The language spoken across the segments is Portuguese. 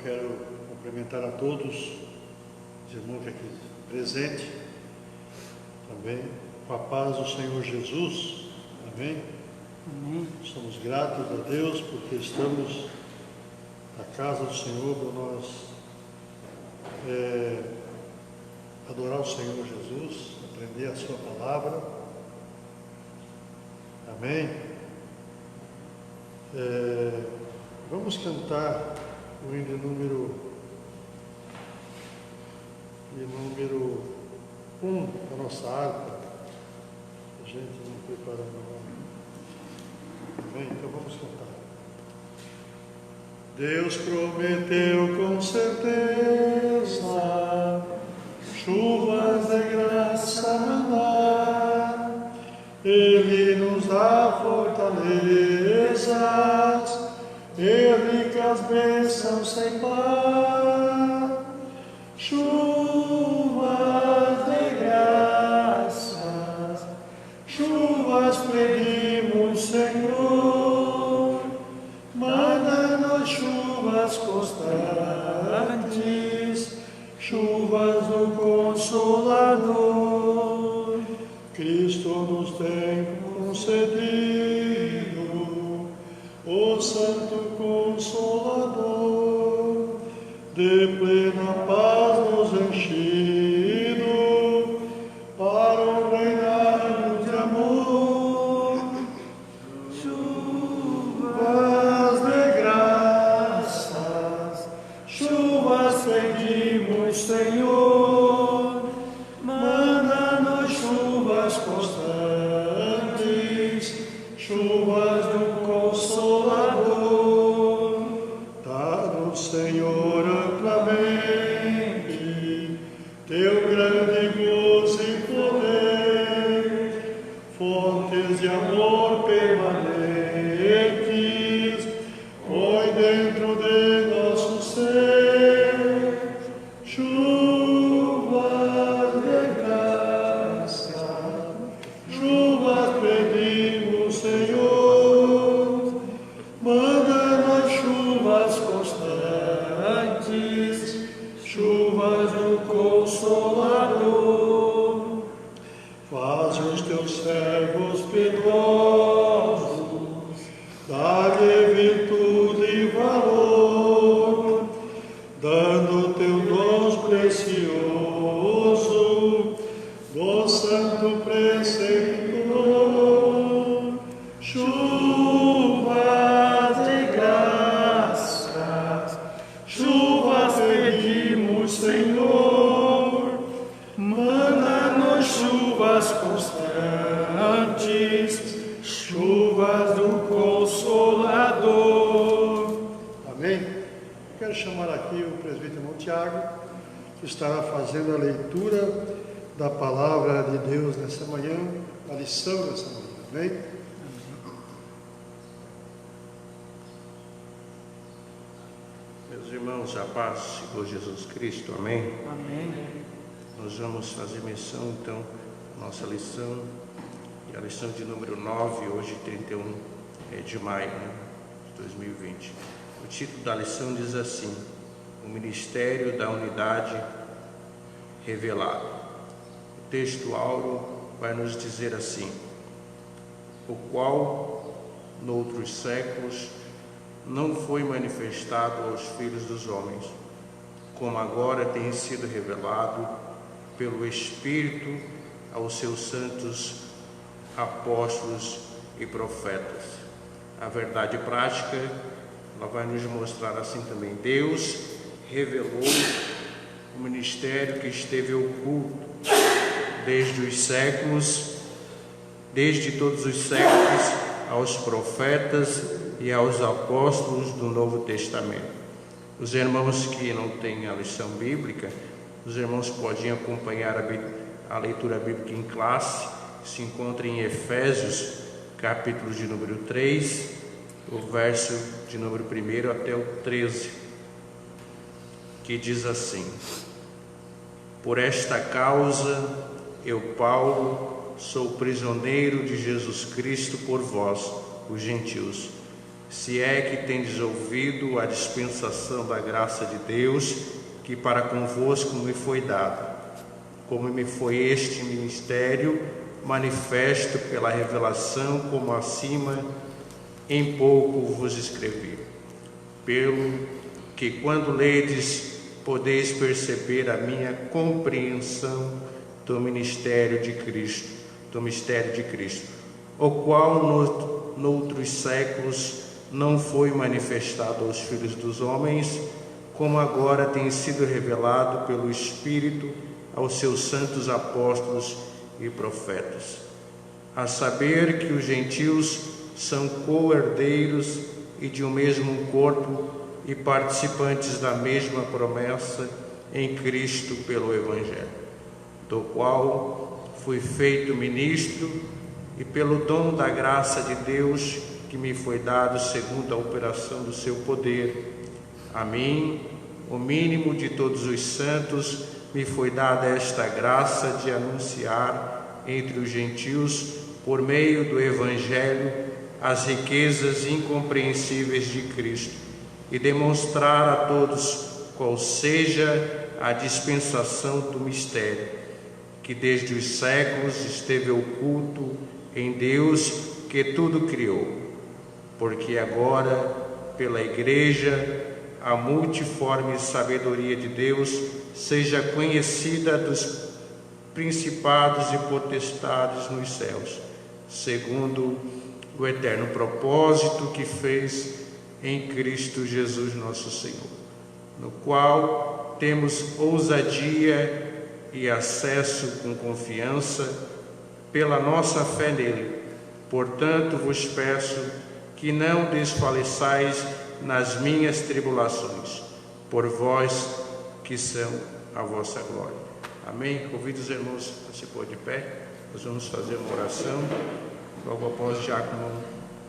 quero cumprimentar a todos os irmãos aqui presentes, também com a paz do Senhor Jesus, amém? Amém. Somos gratos a Deus porque estamos na casa do Senhor para nós adorar o Senhor Jesus, aprender a sua palavra, amém? Vamos cantar o hino número 1 da nossa harpa. A gente não preparou nada. Amém? Então vamos cantar. Deus prometeu com certeza chuvas de graça mandar. Ele nos dá fortalezas e ricas bênçãos sem par. Chuvas de graças, chuvas pedimos, Senhor. Manda-nos chuvas constantes, chuvas do Consolador. Cristo nos tem concedido o Santo Consolador, de plena paz nos enchido, para o reinado de amor. Chuvas de graças, chuvas pedimos, Senhor. Manda-nos chuvas constantes, chuvas do Consolador. Dá-nos, Senhor, amplamente teu grande gozo e poder, fontes de amor permanentes, põe dentro de nosso ser. Chuvas de graça, chuvas pedimos, Senhor. Manda-nos chuvas constantes, chuvas do Consolador. Faz os teus servos piedosos, dá-lhe virtude e valor, dando teu dom precioso do santo preceptor. Chuvas de graças, chuvas pedimos, Senhor. Manda-nos chuvas constantes, chuvas do Consolador. Amém? Quero chamar aqui o presbítero irmão Tiago, que estará fazendo a leitura da palavra de Deus nessa manhã, a lição dessa manhã. Amém? Meus irmãos, a paz do Senhor Jesus Cristo, amém? Amém. Nós vamos fazer menção, então, da nossa lição, e a lição de número 9, hoje 31 de maio de 2020. O título da lição diz assim: o Ministério da Unidade Revelado. O texto áureo vai nos dizer assim: o qual, noutros séculos, não foi manifestado aos filhos dos homens, como agora tem sido revelado pelo Espírito aos seus santos apóstolos e profetas. A verdade prática, ela vai nos mostrar assim também: Deus revelou o ministério que esteve oculto desde os séculos, desde todos os séculos, aos profetas e aos apóstolos do Novo Testamento. Os irmãos que não têm a lição bíblica, os irmãos podem acompanhar a leitura bíblica em classe, que se encontra em Efésios, capítulo de número 3, o verso de número 1 até o 13, que diz assim: por esta causa, eu, Paulo, sou prisioneiro de Jesus Cristo por vós, os gentios, se é que tendes ouvido a dispensação da graça de Deus, que para convosco me foi dada, como me foi este ministério, manifesto pela revelação, como acima em pouco vos escrevi. Pelo que quando ledes, podeis perceber a minha compreensão do mistério de Cristo, o qual noutros séculos não foi manifestado aos filhos dos homens, como agora tem sido revelado pelo Espírito aos seus santos apóstolos e profetas, a saber que os gentios são co-herdeiros e de um mesmo corpo e participantes da mesma promessa em Cristo pelo Evangelho, do qual fui feito ministro e pelo dom da graça de Deus que me foi dado segundo a operação do seu poder. A mim, o mínimo de todos os santos, me foi dada esta graça de anunciar entre os gentios, por meio do Evangelho, as riquezas incompreensíveis de Cristo e demonstrar a todos qual seja a dispensação do mistério, que desde os séculos esteve oculto em Deus que tudo criou, porque agora, pela Igreja, a multiforme sabedoria de Deus seja conhecida dos principados e potestades nos céus, segundo o eterno propósito que fez em Cristo Jesus nosso Senhor, no qual temos ousadia e acesso com confiança pela nossa fé nele. Portanto, vos peço que não desfaleçais nas minhas tribulações, por vós que são a vossa glória. Amém? Convido os irmãos a se pôr de pé. Nós vamos fazer uma oração, logo após o diácono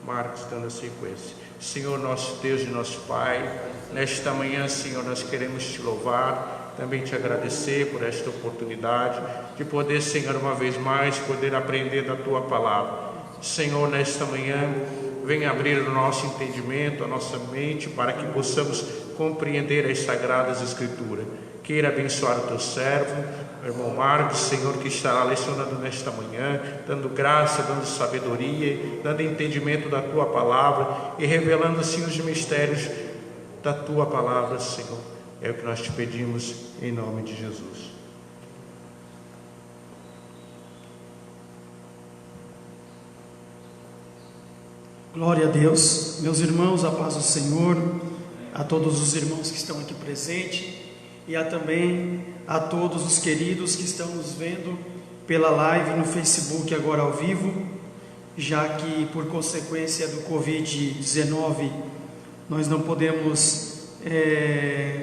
Marcos dando a sequência. Senhor nosso Deus e nosso Pai, nesta manhã, Senhor, nós queremos te louvar, também te agradecer por esta oportunidade de poder, Senhor, uma vez mais, poder aprender da tua palavra. Senhor, nesta manhã, venha abrir o nosso entendimento, a nossa mente, para que possamos compreender as Sagradas Escrituras. Queira abençoar o teu servo, o irmão Marcos, Senhor, que estará lecionando nesta manhã, dando graça, dando sabedoria, dando entendimento da tua palavra e revelando assim os mistérios da tua palavra, Senhor. É o que nós te pedimos em nome de Jesus. Glória a Deus. Meus irmãos, a paz do Senhor, a todos os irmãos que estão aqui presentes e também a todos os queridos que estão nos vendo pela live no Facebook agora ao vivo, já que por consequência do Covid-19 nós não podemos,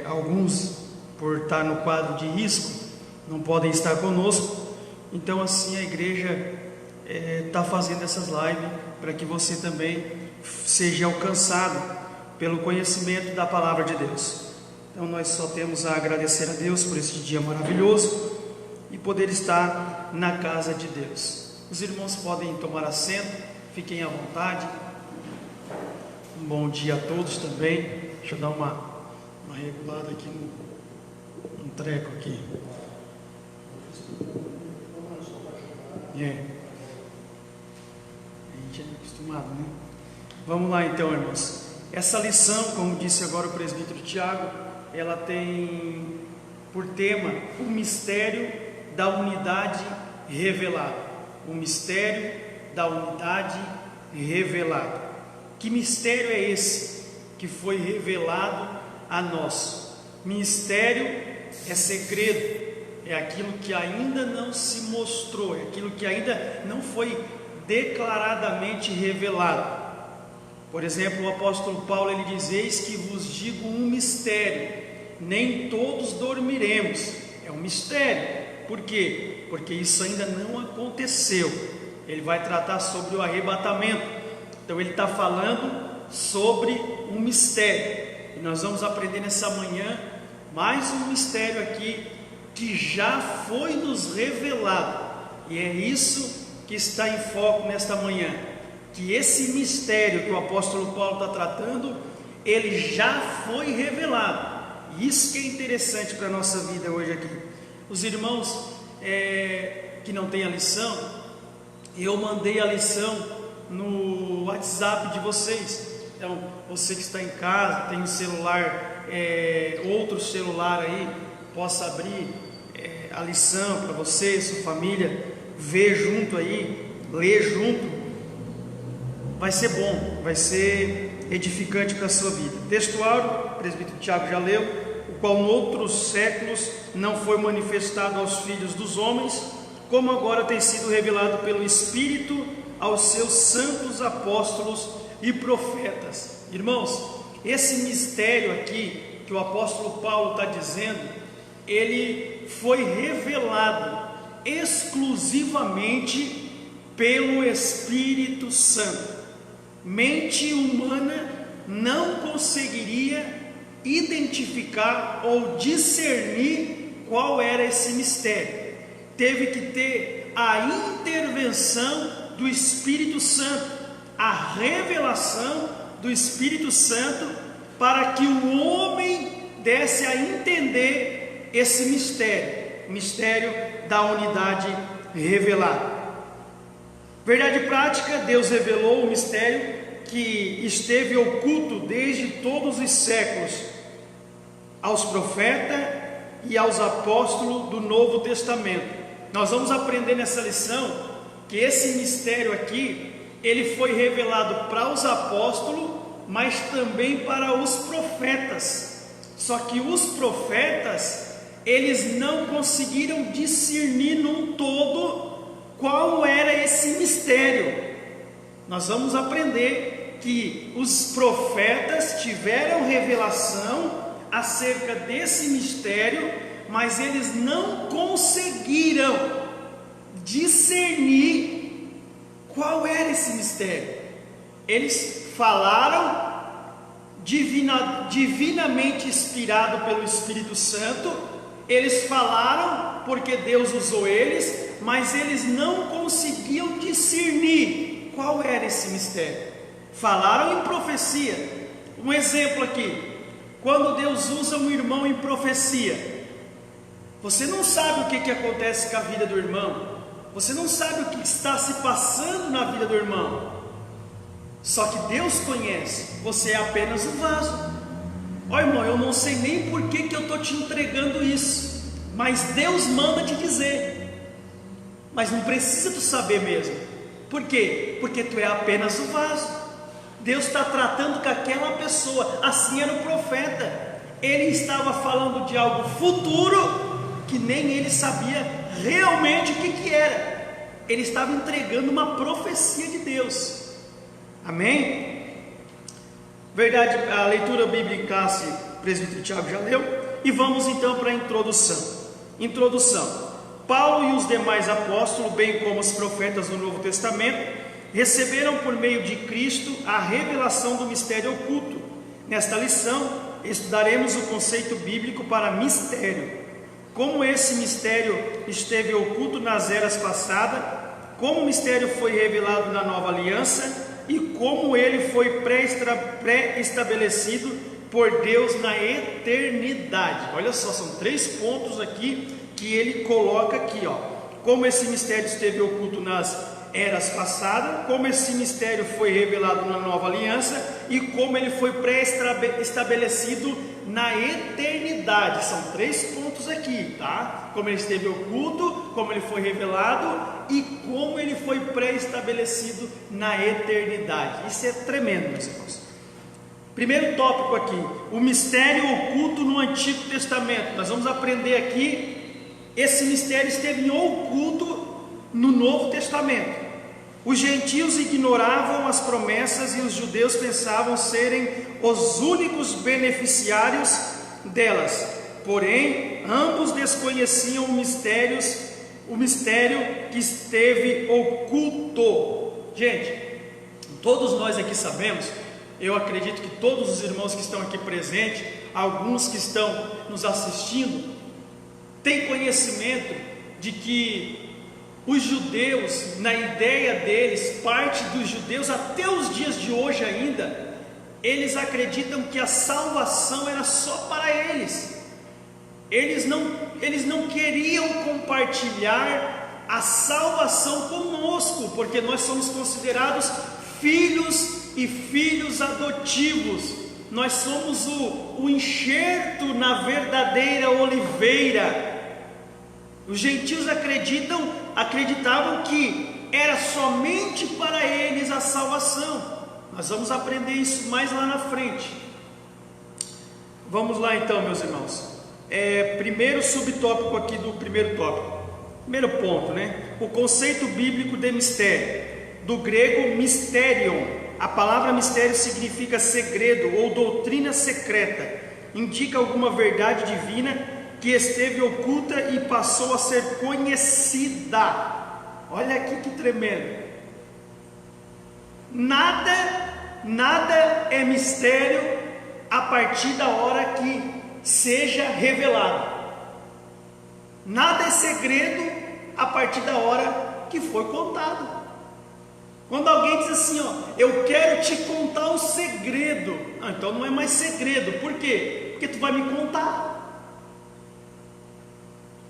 alguns por estar no quadro de risco, não podem estar conosco. Então assim a igreja está fazendo essas lives para que você também seja alcançado pelo conhecimento da palavra de Deus. Então nós só temos a agradecer a Deus por este dia maravilhoso e poder estar na casa de Deus. Os irmãos podem tomar assento, fiquem à vontade. Um bom dia a todos também. Deixa eu dar uma regulada aqui no treco aqui. A gente é acostumado, né? Vamos lá então, irmãos. Essa lição, como disse agora o presbítero Tiago, ela tem por tema o mistério da unidade revelada. O mistério da unidade revelada. Que mistério é esse que foi revelado a nós? Mistério é segredo, é aquilo que ainda não se mostrou, é aquilo que ainda não foi declaradamente revelado. Por exemplo, o apóstolo Paulo, ele diz: eis que vos digo um mistério, nem todos dormiremos. É um mistério. Por quê? Porque isso ainda não aconteceu. Ele vai tratar sobre o arrebatamento. Então ele está falando sobre um mistério. E nós vamos aprender nessa manhã mais um mistério aqui que já foi nos revelado. E é isso que está em foco nesta manhã, que esse mistério que o apóstolo Paulo está tratando, ele já foi revelado. Isso que é interessante para a nossa vida hoje aqui. Os irmãos que não têm a lição, eu mandei a lição no WhatsApp de vocês. Então, você que está em casa, tem um celular, outro celular aí, possa abrir a lição para você, sua família, ver junto aí, ler junto. Vai ser bom, vai ser edificante para a sua vida. Textual, o presbítero Tiago já leu, o qual noutros séculos não foi manifestado aos filhos dos homens, como agora tem sido revelado pelo Espírito aos seus santos apóstolos e profetas. Irmãos, esse mistério aqui que o apóstolo Paulo está dizendo, ele foi revelado exclusivamente pelo Espírito Santo. Mente humana não conseguiria identificar ou discernir qual era esse mistério. Teve que ter a intervenção do Espírito Santo, a revelação do Espírito Santo, para que o homem desse a entender esse mistério, o mistério da unidade revelada. Verdade prática, Deus revelou o mistério que esteve oculto desde todos os séculos aos profetas e aos apóstolos do Novo Testamento. Nós vamos aprender nessa lição que esse mistério aqui, ele foi revelado para os apóstolos, mas também para os profetas. Só que os profetas, eles não conseguiram discernir num todo qual era esse mistério. Nós vamos aprender que os profetas tiveram revelação acerca desse mistério, mas eles não conseguiram discernir qual era esse mistério. Eles falaram divinamente inspirado pelo Espírito Santo, eles falaram porque Deus usou eles, mas eles não conseguiam discernir qual era esse mistério. Falaram em profecia. Um exemplo aqui: quando Deus usa um irmão em profecia, você não sabe o que acontece com a vida do irmão, você não sabe o que está se passando na vida do irmão, só que Deus conhece, você é apenas um vaso. Ó irmão, eu não sei nem por que eu estou te entregando isso, mas Deus manda te dizer. Mas não precisa tu saber mesmo. Por quê? Porque tu é apenas o vaso. Deus está tratando com aquela pessoa. Assim era o profeta. Ele estava falando de algo futuro que nem ele sabia realmente o que era. Ele estava entregando uma profecia de Deus. Amém? Verdade, a leitura bíblica, o presbítero Tiago já leu. E vamos então para a introdução. Paulo e os demais apóstolos, bem como os profetas do Novo Testamento, receberam por meio de Cristo a revelação do mistério oculto. Nesta lição, estudaremos o conceito bíblico para mistério, como esse mistério esteve oculto nas eras passadas, como o mistério foi revelado na nova aliança e como ele foi pré-estabelecido por Deus na eternidade. Olha só, são 3 pontos aqui que ele coloca aqui, ó. Como esse mistério esteve oculto nas eras passadas, como esse mistério foi revelado na nova aliança e como ele foi pré-estabelecido na eternidade. São 3 pontos aqui, tá? Como ele esteve oculto, como ele foi revelado e como ele foi pré-estabelecido na eternidade. Isso é tremendo, meus irmãos. Primeiro tópico aqui, o mistério oculto no Antigo Testamento. Nós vamos aprender aqui. Esse mistério esteve oculto no Novo Testamento. Os gentios ignoravam as promessas e os judeus pensavam serem os únicos beneficiários delas. Porém, ambos desconheciam o mistério que esteve oculto. Gente, todos nós aqui sabemos, eu acredito que todos os irmãos que estão aqui presentes, alguns que estão nos assistindo, tem conhecimento de que Os judeus, na ideia deles, parte dos judeus até os dias de hoje ainda, eles acreditam que a salvação era só para eles. Eles não queriam compartilhar a salvação conosco, porque nós somos considerados filhos e filhos adotivos. Nós somos o enxerto na verdadeira oliveira. Os gentios acreditavam que era somente para eles a salvação. Nós vamos aprender isso mais lá na frente. Vamos lá então, meus irmãos. Primeiro subtópico aqui do primeiro tópico. Primeiro ponto, né? O conceito bíblico de mistério. Do grego mysterion. A palavra mistério significa segredo ou doutrina secreta. Indica alguma verdade divina que esteve oculta e passou a ser conhecida. Olha aqui que tremendo. Nada é mistério a partir da hora que seja revelado. Nada é segredo a partir da hora que foi contado. Quando alguém diz assim, eu quero te contar um segredo, então não é mais segredo. Por quê? Porque tu vai me contar.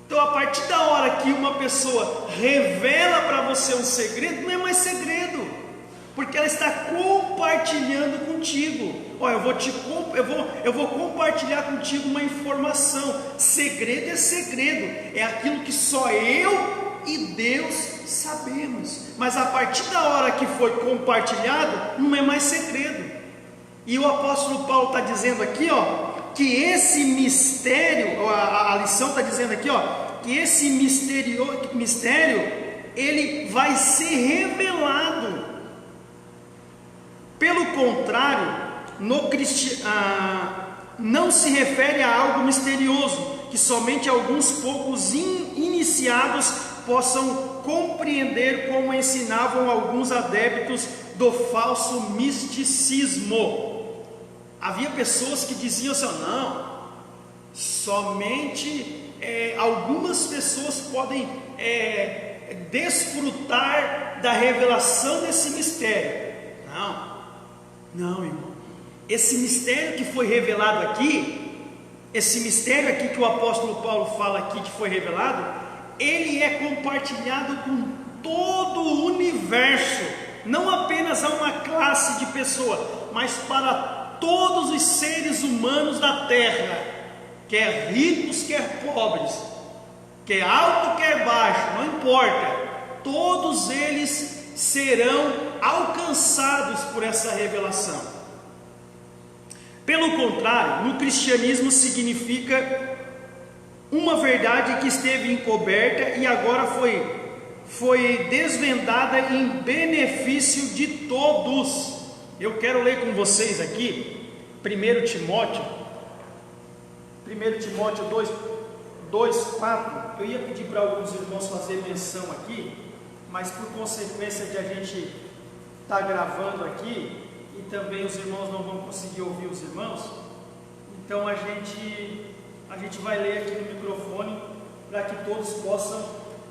Então, a partir da hora que uma pessoa revela para você um segredo, não é mais segredo, porque ela está compartilhando contigo. Eu vou compartilhar contigo uma informação. Segredo é segredo, é aquilo que só eu e Deus sabemos. Mas a partir da hora que foi compartilhado, não é mais segredo. E o apóstolo Paulo está dizendo aqui, que esse mistério, a lição está dizendo aqui, que esse mistério, ele vai ser revelado. Pelo contrário, não se refere a algo misterioso, que somente alguns poucos iniciados possam compreender, como ensinavam alguns adeptos do falso misticismo. Havia pessoas que diziam assim, não, somente algumas pessoas podem desfrutar da revelação desse mistério. Não, irmão. Esse mistério que foi revelado aqui, esse mistério aqui que o apóstolo Paulo fala aqui que foi revelado, ele é compartilhado com todo o universo, não apenas a uma classe de pessoa, mas para todos os seres humanos da terra, quer ricos, quer pobres, quer alto, quer baixo, não importa, todos eles serão alcançados por essa revelação. Pelo contrário, no cristianismo significa uma verdade que esteve encoberta e agora foi desvendada em benefício de todos. Eu quero ler com vocês aqui 1 Timóteo 2:4. Eu ia pedir para alguns irmãos fazer menção aqui, mas por consequência de a gente estar gravando aqui e também os irmãos não vão conseguir ouvir os irmãos, então a gente vai ler aqui no microfone para que todos possam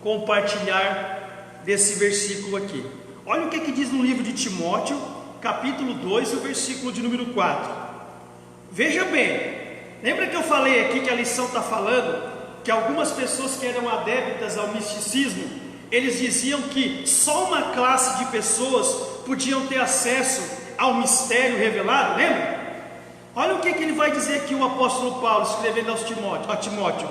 compartilhar desse versículo aqui. Olha o que diz no livro de Timóteo, capítulo 2, o versículo de número 4. Veja bem, lembra que eu falei aqui que a lição está falando que algumas pessoas que eram adeptas ao misticismo, eles diziam que só uma classe de pessoas podiam ter acesso ao mistério revelado, lembra? Olha o que ele vai dizer aqui o apóstolo Paulo, escrevendo a Timóteo,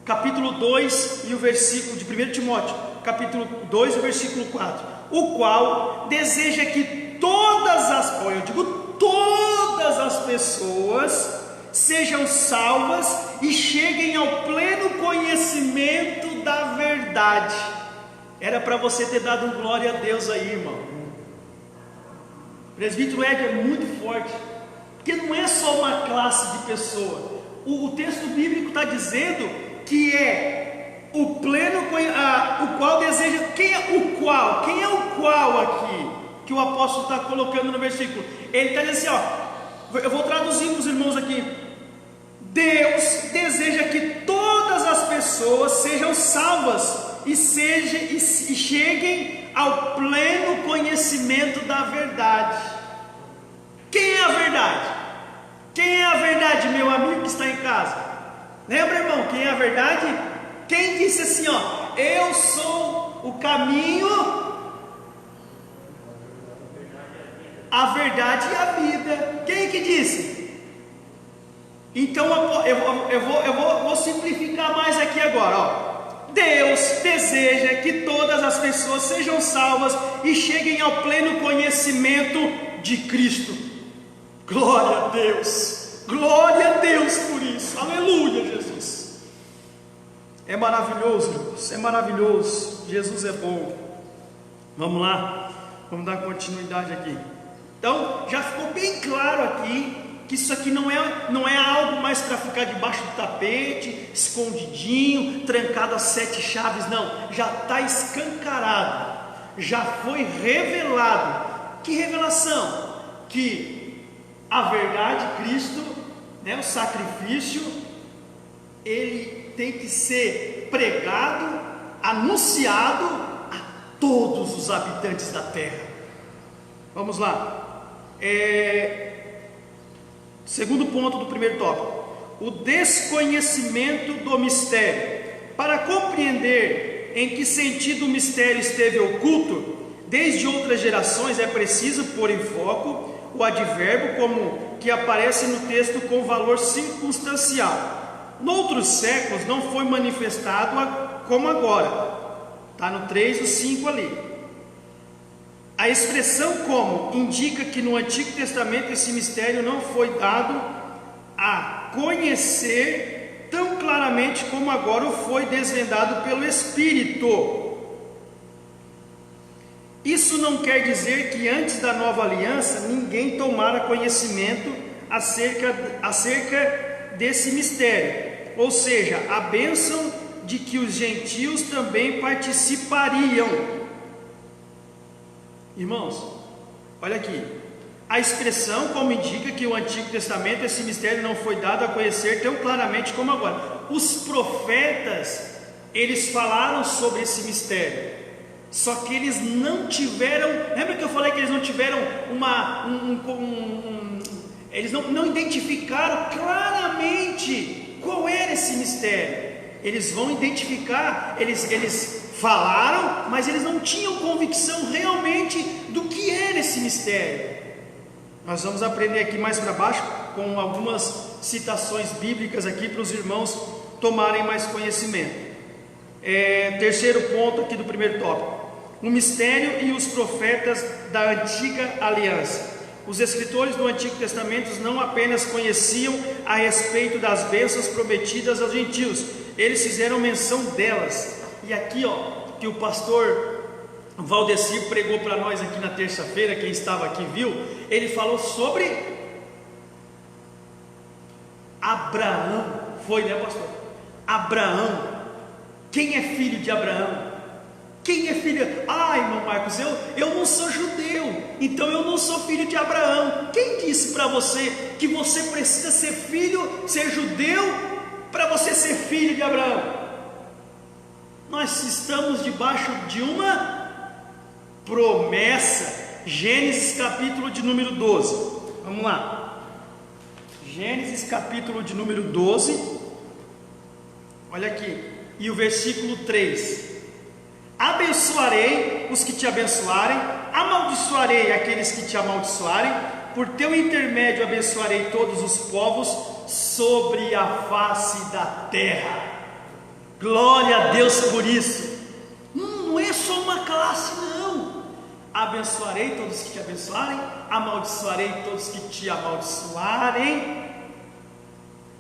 capítulo 2 e o versículo de 1 Timóteo, capítulo 2 e o versículo 4, o qual deseja que todas as pessoas sejam salvas e cheguem ao pleno conhecimento da verdade. Era para você ter dado um glória a Deus aí, irmão. O presbítero Ed é muito forte, porque não é só uma classe de pessoa. O texto bíblico está dizendo que é o pleno, o qual deseja. Quem é o qual? Quem é o qual aqui que o apóstolo está colocando no versículo? Ele está dizendo assim, eu vou traduzir para os irmãos aqui. Deus deseja que todas as pessoas pessoas sejam salvas e cheguem ao pleno conhecimento da verdade. Quem é a verdade? Quem é a verdade, meu amigo que está em casa? Lembra, irmão, quem é a verdade? Quem disse assim, ó, eu sou o caminho, a verdade e a vida. Quem que disse? Então eu vou simplificar mais aqui agora, ó. Deus deseja que todas as pessoas sejam salvas e cheguem ao pleno conhecimento de Cristo. Glória a Deus por isso, aleluia, Jesus. É maravilhoso, irmãos, é maravilhoso, Jesus é bom. Vamos lá, vamos dar continuidade aqui. Então, já ficou bem claro aqui que isso aqui não é algo mais para ficar debaixo do tapete, escondidinho, trancado às 7 chaves, não, já está escancarado, já foi revelado. Que revelação? Que a verdade, Cristo, né, o sacrifício, ele tem que ser pregado, anunciado a todos os habitantes da terra. Vamos lá. Segundo ponto do primeiro tópico: o desconhecimento do mistério. Para compreender em que sentido o mistério esteve oculto desde outras gerações, é preciso pôr em foco o advérbio como que aparece no texto com valor circunstancial. Noutros séculos não foi manifestado como agora. Está no 3 e 5 ali. A expressão como indica que no Antigo Testamento esse mistério não foi dado a conhecer tão claramente como agora o foi desvendado pelo Espírito. Isso não quer dizer que antes da nova aliança ninguém tomara conhecimento acerca desse mistério, ou seja, a bênção de que os gentios também participariam. Irmãos, olha aqui, a expressão como indica que o Antigo Testamento esse mistério não foi dado a conhecer tão claramente como agora. Os profetas, eles falaram sobre esse mistério, só que eles não tiveram, lembra que eu falei que eles não tiveram eles não identificaram claramente qual era esse mistério. Eles vão identificar, eles falaram, mas eles não tinham convicção realmente do que era esse mistério. Nós vamos aprender aqui mais para baixo com algumas citações bíblicas aqui para os irmãos tomarem mais conhecimento. Terceiro ponto aqui do primeiro tópico: o mistério e os profetas da antiga aliança. Os escritores do Antigo Testamento não apenas conheciam a respeito das bênçãos prometidas aos gentios, eles fizeram menção delas. E aqui, ó, que o pastor Valdecir pregou para nós aqui na terça-feira, quem estava aqui viu, ele falou sobre Abraão. Foi, né, pastor? Abraão. Quem é filho de Abraão? Quem é filho? Ah, irmão Marcos, eu não sou judeu, então eu não sou filho de Abraão. Quem disse para você que você precisa ser filho, ser judeu, para você ser filho de Abraão? Nós estamos debaixo de uma promessa. Gênesis capítulo de número 12. Vamos lá. Gênesis capítulo de número 12. Olha aqui. E o versículo 3. Abençoarei os que te abençoarem, amaldiçoarei aqueles que te amaldiçoarem, por teu intermédio abençoarei todos os povos sobre a face da terra. Glória a Deus por isso. Não é só uma classe, não. Abençoarei todos que te abençoarem, amaldiçoarei todos que te amaldiçoarem,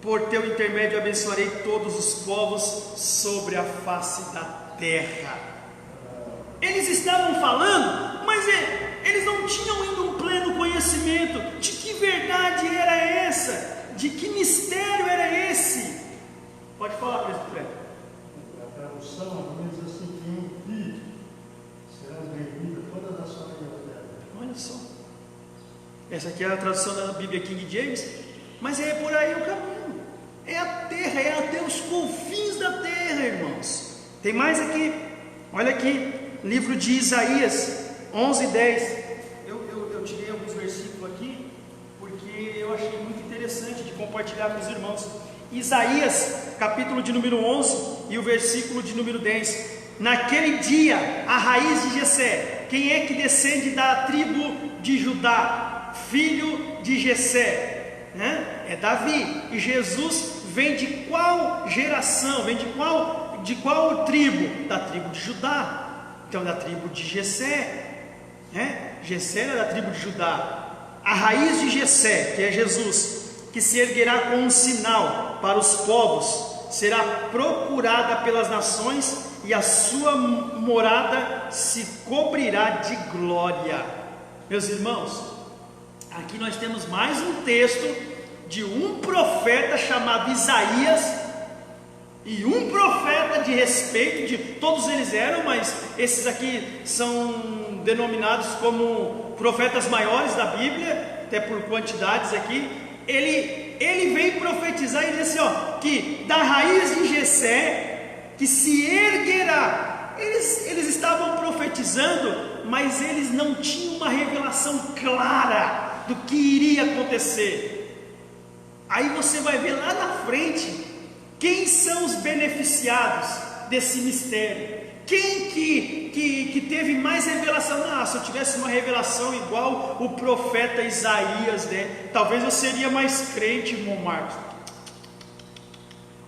por teu intermédio abençoarei todos os povos sobre a face da terra. Eles estavam falando, mas eles não tinham ainda um pleno conhecimento de que verdade era essa, de que mistério era esse. Pode falar, presbítero. A tradução diz assim: que em ti serão benditas todas as famílias da terra. Olha só, essa aqui é a tradução da Bíblia King James, mas é por aí o caminho. É a terra, é até os confins da terra, Tem mais aqui, olha aqui, livro de Isaías 11:10. Eu tirei alguns versículos aqui, porque eu achei muito interessante de compartilhar com os irmãos. Isaías, capítulo de número 11 e o versículo de número 10. Naquele dia, a raiz de Jessé, quem é que descende da tribo de Judá? Filho de Jessé, né? É Davi. E Jesus vem de qual geração? Vem de qual tribo? Da tribo de Judá. Então, da tribo de Jessé, né? Jessé era da tribo de Judá. A raiz de Jessé, que é Jesus, que se erguerá com um sinal para os povos, será procurada pelas nações, e a sua morada se cobrirá de glória. Meus irmãos, aqui nós temos mais um texto de um profeta chamado Isaías, e um profeta de respeito, de todos eles eram, mas esses aqui são denominados como profetas maiores da Bíblia, até por quantidades aqui. Ele veio profetizar e dizer assim, ó, que da raiz de Jessé, que se erguerá. Eles estavam profetizando, mas eles não tinham uma revelação clara do que iria acontecer. Aí você vai ver lá na frente quem são os beneficiados desse mistério. Quem que teve mais revelação? Se eu tivesse uma revelação igual o profeta Isaías, né? Talvez eu seria mais crente, irmão Marcos.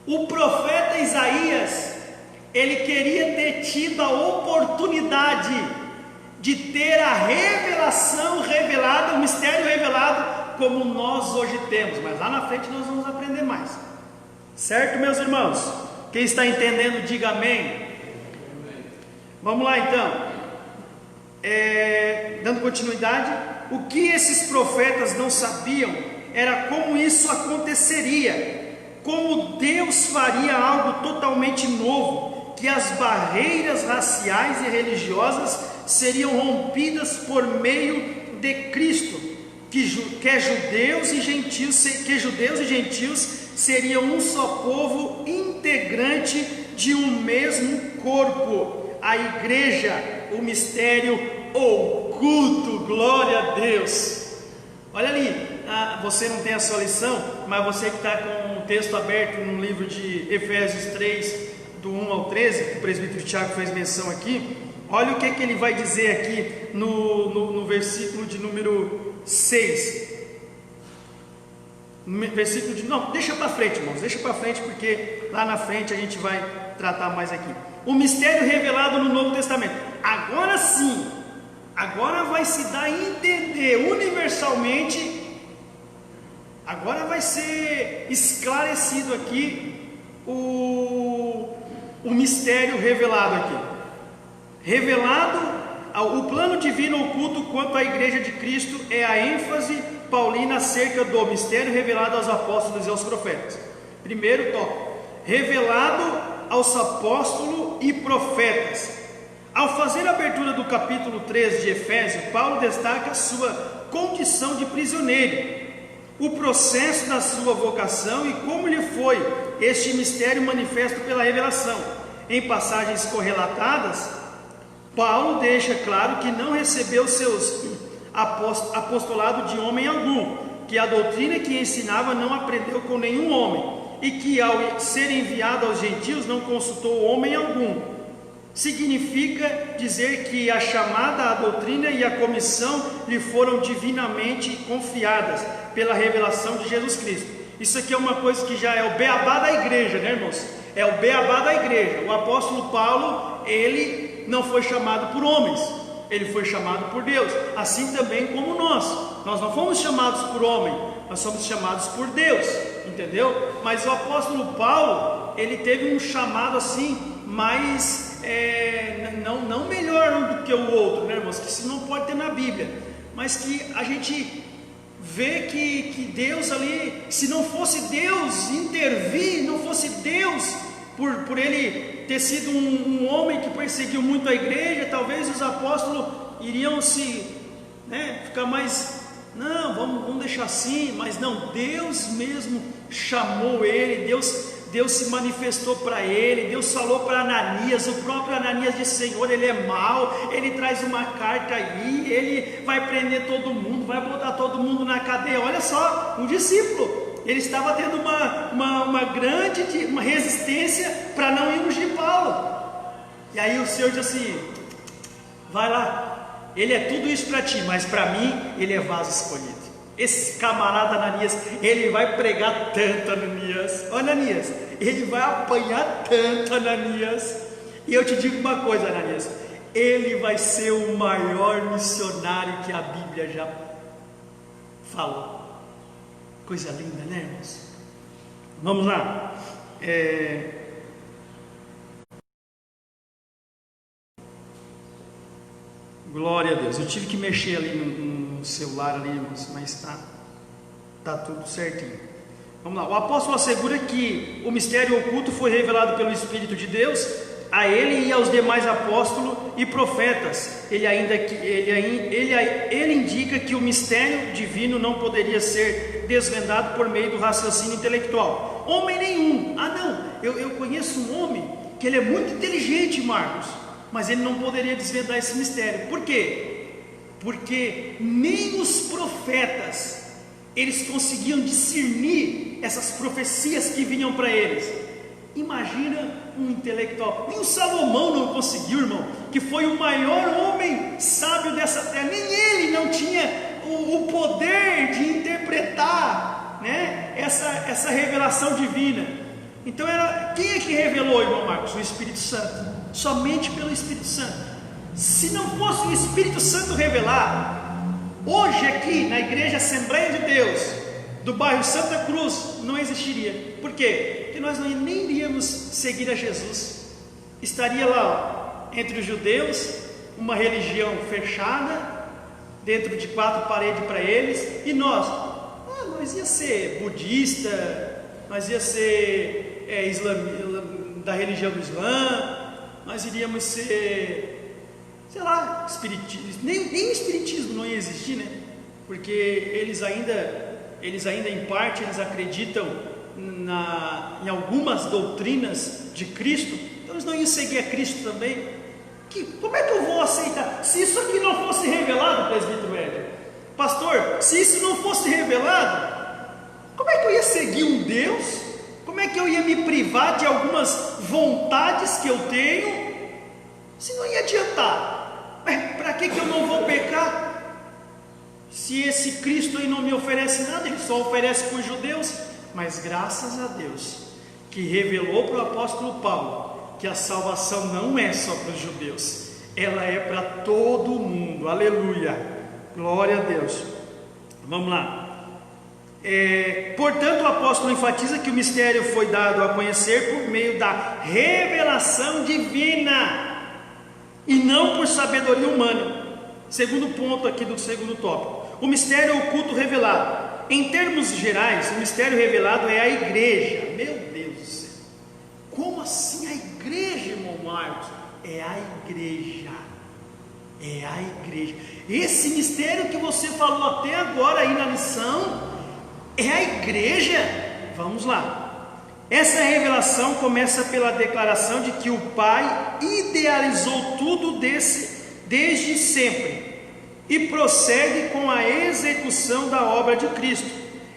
O profeta Isaías, ele queria ter tido a oportunidade de ter a revelação revelada, o mistério revelado, como nós hoje temos. Mas lá na frente nós vamos aprender mais. Certo, meus irmãos? Quem está entendendo, diga amém. Vamos lá então, dando continuidade. O que esses profetas não sabiam era como isso aconteceria, como Deus faria algo totalmente novo, que as barreiras raciais e religiosas seriam rompidas por meio de Cristo, que judeus e gentios seriam um só povo integrante de um mesmo corpo. A igreja, o mistério oculto, glória a Deus. Olha ali, você não tem a sua lição, mas você que está com o texto aberto no livro de Efésios 3, do 1 ao 13, que o presbítero Tiago fez menção aqui, olha o que ele vai dizer aqui no versículo de número 6. Versículo de... Não, deixa para frente, irmãos, deixa para frente, porque lá na frente a gente vai tratar mais aqui. O mistério revelado no Novo Testamento. Agora sim, agora vai se dar a entender universalmente, agora vai ser esclarecido aqui o mistério revelado aqui. Revelado, o plano divino oculto quanto à igreja de Cristo é a ênfase paulina acerca do mistério revelado aos apóstolos e aos profetas. Primeiro tópico, revelado aos apóstolos e profetas. Ao fazer a abertura do capítulo 13 de Efésios, Paulo destaca a sua condição de prisioneiro, o processo da sua vocação e como lhe foi este mistério manifesto pela revelação. Em passagens correlatadas, Paulo deixa claro que não recebeu seus apostolado de homem algum, que a doutrina que ensinava não aprendeu com nenhum homem, e que ao ser enviado aos gentios não consultou homem algum. Significa dizer que a chamada, a doutrina e a comissão lhe foram divinamente confiadas pela revelação de Jesus Cristo. Isso aqui é uma coisa que já é o beabá da igreja, né, irmãos? É o beabá da igreja. O apóstolo Paulo, ele não foi chamado por homens, ele foi chamado por Deus, assim também como nós não fomos chamados por homem, nós somos chamados por Deus, entendeu? Mas o apóstolo Paulo, ele teve um chamado assim, mais, não melhor do que o outro, né, irmãos? Que isso não pode ter na Bíblia, mas que a gente vê que Deus ali, se não fosse Deus intervir, não fosse Deus, por ele ter sido um homem que perseguiu muito a igreja, talvez os apóstolos iriam ficar mais, não, vamos deixar assim, mas não, Deus mesmo chamou ele, Deus se manifestou para ele, Deus falou para Ananias, o próprio Ananias disse: Senhor, ele é mau, ele traz uma carta aí, ele vai prender todo mundo, vai botar todo mundo na cadeia. Olha só, um discípulo, ele estava tendo uma grande resistência para não ungir Paulo. E aí o Senhor disse assim: vai lá, ele é tudo isso para ti, mas para mim ele é vaso escolhido. Esse camarada Ananias, ele vai pregar tanto, Ananias. Olha, Ananias, ele vai apanhar tanto, Ananias. E eu te digo uma coisa, Ananias, ele vai ser o maior missionário que a Bíblia já falou. Coisa linda, né, irmãos? Vamos lá. Glória a Deus. Eu tive que mexer ali no celular ali, irmãos, mas tá tudo certinho. Vamos lá. O apóstolo assegura que o mistério oculto foi revelado pelo Espírito de Deus a ele e aos demais apóstolos e profetas. Ele indica que o mistério divino não poderia ser desvendado por meio do raciocínio intelectual. Homem nenhum. Eu conheço um homem que ele é muito inteligente, Marcos, mas ele não poderia desvendar esse mistério. Por quê? Porque nem os profetas eles conseguiam discernir essas profecias que vinham para eles. Imagina um intelectual. Nem o Salomão não conseguiu, irmão, que foi o maior homem sábio dessa terra. Nem ele não tinha o poder de interpretar, né, essa revelação divina. Então quem é que revelou, irmão Marcos? O Espírito Santo. Somente pelo Espírito Santo. Se não fosse o Espírito Santo revelar, hoje aqui na Igreja Assembleia de Deus do bairro Santa Cruz não existiria. Por quê? Porque nós nem iríamos seguir a Jesus. Estaria lá, entre os judeus, uma religião fechada, dentro de 4 paredes para eles, e nós ia ser budista, nós ia ser da religião do Islã, nós iríamos ser, sei lá, espiritismo. Nem o espiritismo não ia existir, né? Porque eles ainda em parte eles acreditam em algumas doutrinas de Cristo. Então eles não iam seguir a Cristo também. Como é que eu vou aceitar? Se isso aqui não fosse revelado, presbítero Hélio, pastor, se isso não fosse revelado, como é que eu ia seguir um Deus? Como é que eu ia me privar de algumas vontades que eu tenho? Se não ia adiantar. Para que eu não vou pecar? Se esse Cristo aí não me oferece nada, ele só oferece para os judeus. Mas graças a Deus, que revelou para o apóstolo Paulo que a salvação não é só para os judeus, ela é para todo mundo. Aleluia, glória a Deus. Vamos lá. Portanto, o apóstolo enfatiza que o mistério foi dado a conhecer por meio da revelação divina e não por sabedoria humana. Segundo ponto aqui do segundo tópico, o mistério oculto revelado. Em termos gerais, o mistério revelado é a igreja. Meu Deus do céu, como assim a igreja, irmão Marcos? É a igreja. É a igreja. Esse mistério que você falou até agora aí na lição é a igreja. Vamos lá. Essa revelação começa pela declaração de que o Pai idealizou tudo desde sempre e prossegue com a execução da obra de Cristo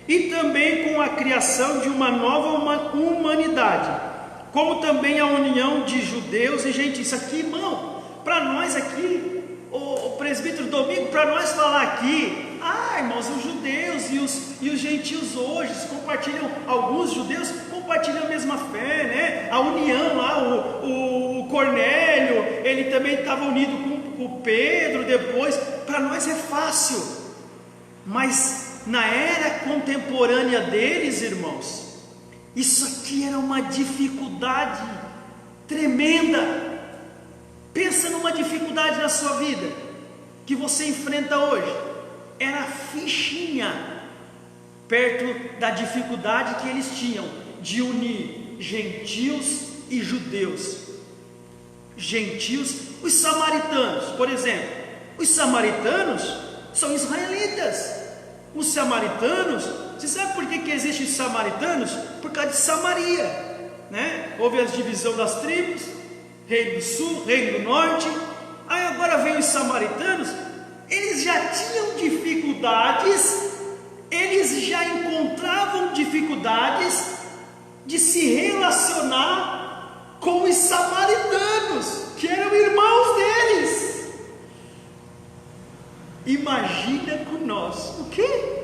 e também com a criação de uma nova humanidade, como também a união de judeus e gentios. Isso aqui, irmão, para nós aqui, o presbítero Domingo, para nós falar aqui, irmãos, os judeus e os gentios hoje compartilham, alguns judeus compartilham a mesma fé, né? A união lá, o Cornélio, ele também estava unido com o Pedro depois. Para nós é fácil, mas na era contemporânea deles, irmãos, isso aqui era uma dificuldade tremenda. Pensa numa dificuldade na sua vida que você enfrenta hoje. Era fichinha perto da dificuldade que eles tinham de unir gentios e judeus. Gentios, os samaritanos, por exemplo. Os samaritanos são israelitas. Os samaritanos, você sabe por que existem os samaritanos? Por causa de Samaria. né? Houve a divisão das tribos, reino do sul, reino do norte. Aí agora vem os samaritanos. Eles já tinham dificuldades, eles já encontravam dificuldades de se relacionar com os samaritanos, que eram irmãos deles. Imagina com nós, o quê?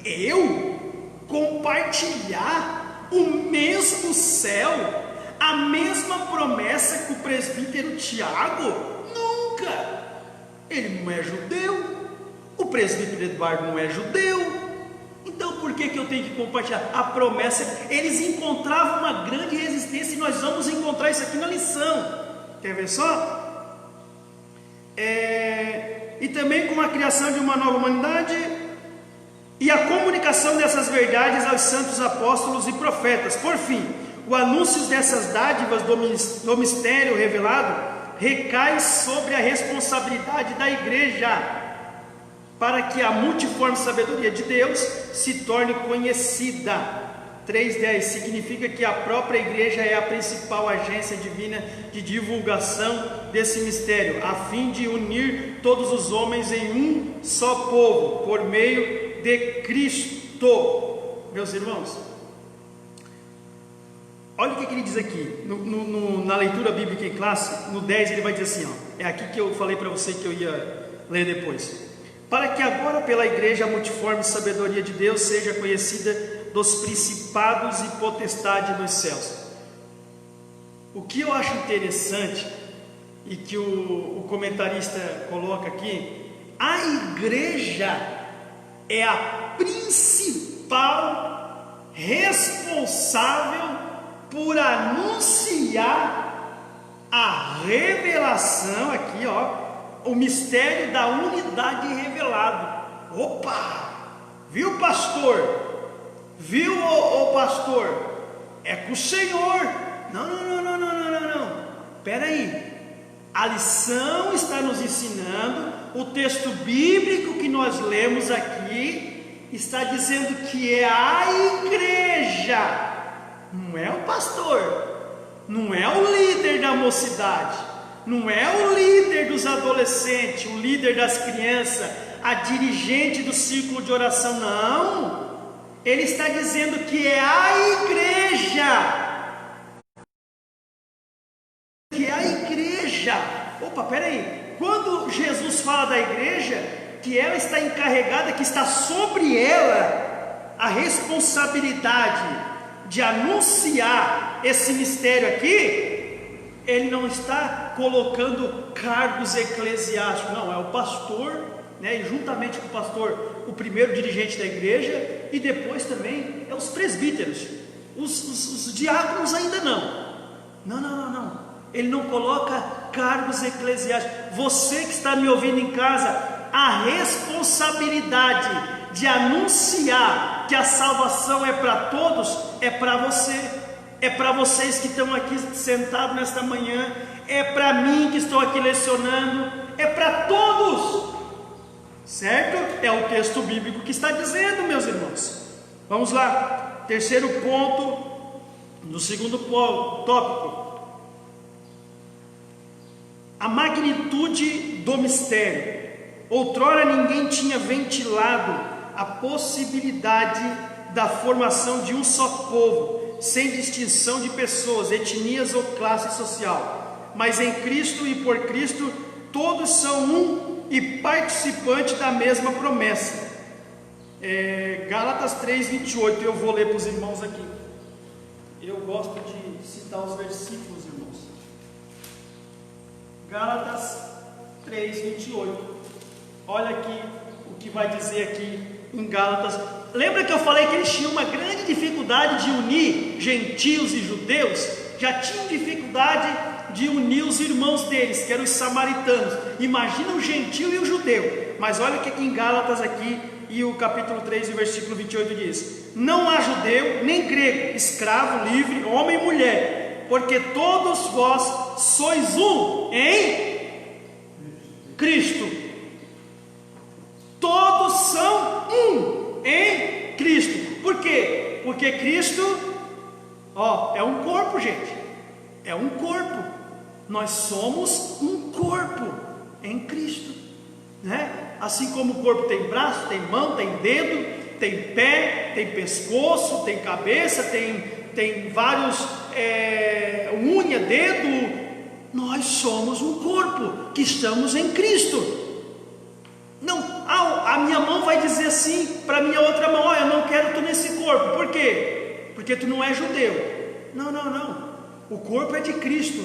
Eu compartilhar o mesmo céu, a mesma promessa que o presbítero Tiago? Nunca! Ele não é judeu, o presbítero Eduardo não é judeu, então por que eu tenho que compartilhar a promessa? Eles encontravam uma grande resistência, e nós vamos encontrar isso aqui na lição. Quer ver só? E também com a criação de uma nova humanidade e a comunicação dessas verdades aos santos apóstolos e profetas. Por fim, o anúncio dessas dádivas do mistério revelado recai sobre a responsabilidade da igreja, para que a multiforme sabedoria de Deus se torne conhecida. 3:10 significa que a própria igreja é a principal agência divina de divulgação desse mistério, a fim de unir todos os homens em um só povo, por meio de Cristo. Meus irmãos, olha o que ele diz aqui, na leitura bíblica em classe, no 10 ele vai dizer assim, ó, é aqui que eu falei para você que eu ia ler depois. Para que agora pela igreja a multiforme sabedoria de Deus seja conhecida dos principados e potestades dos céus. O que eu acho interessante, e que o comentarista coloca aqui, a igreja é a principal responsável por anunciar a revelação, aqui o mistério da unidade revelado. Opa! Viu, pastor? Viu, ô pastor? É com o Senhor. Não. Espera aí. A lição está nos ensinando, o texto bíblico que nós lemos aqui está dizendo que é a igreja, não é o pastor, não é o líder da mocidade, não é o líder dos adolescentes, o líder das crianças, a dirigente do círculo de oração, não. Ele está dizendo que é a igreja. Que é a igreja. Opa, peraí. Quando Jesus fala da igreja, que ela está encarregada, que está sobre ela a responsabilidade de anunciar esse mistério aqui, ele não está colocando cargos eclesiásticos, não, é o pastor, né, e juntamente com o pastor, o primeiro dirigente da igreja, e depois também é os presbíteros, os diáconos ainda não. Não. Ele não coloca cargos eclesiásticos. Você que está me ouvindo em casa, a responsabilidade de anunciar que a salvação é para todos, é para você, é para vocês que estão aqui sentados nesta manhã, é para mim que estou aqui lecionando, é para todos, certo? É o texto bíblico que está dizendo, meus irmãos. Vamos lá, terceiro ponto, no segundo tópico, a magnitude do mistério. Outrora ninguém tinha ventilado a possibilidade da formação de um só povo, sem distinção de pessoas, etnias ou classe social. Mas em Cristo e por Cristo, todos são um e participante da mesma promessa. Gálatas 3:28, eu vou ler para os irmãos aqui. Eu gosto de citar os versículos, irmãos. Gálatas 3:28. Olha aqui o que vai dizer aqui em Gálatas. Lembra que eu falei que eles tinham uma grande dificuldade de unir gentios e judeus? Já tinham dificuldade de unir os irmãos deles, que eram os samaritanos. Imagina o gentio e o judeu. Mas olha o que aqui em Gálatas aqui, e o capítulo 3 e o versículo 28 diz: não há judeu nem grego, escravo, livre, homem e mulher, porque todos vós sois um em Cristo. Todos são um em Cristo. Por quê? Porque Cristo Ó, é um corpo, gente. É um corpo. Nós somos um corpo em Cristo, né? Assim como o corpo tem braço, tem mão, tem dedo, tem pé, tem pescoço, tem cabeça, tem vários unha, dedo. Nós somos um corpo que estamos em Cristo. Não, a minha mão vai dizer assim para a minha outra mão: ó, eu não quero tu nesse corpo. Por quê? Porque tu não é judeu. Não. O corpo é de Cristo.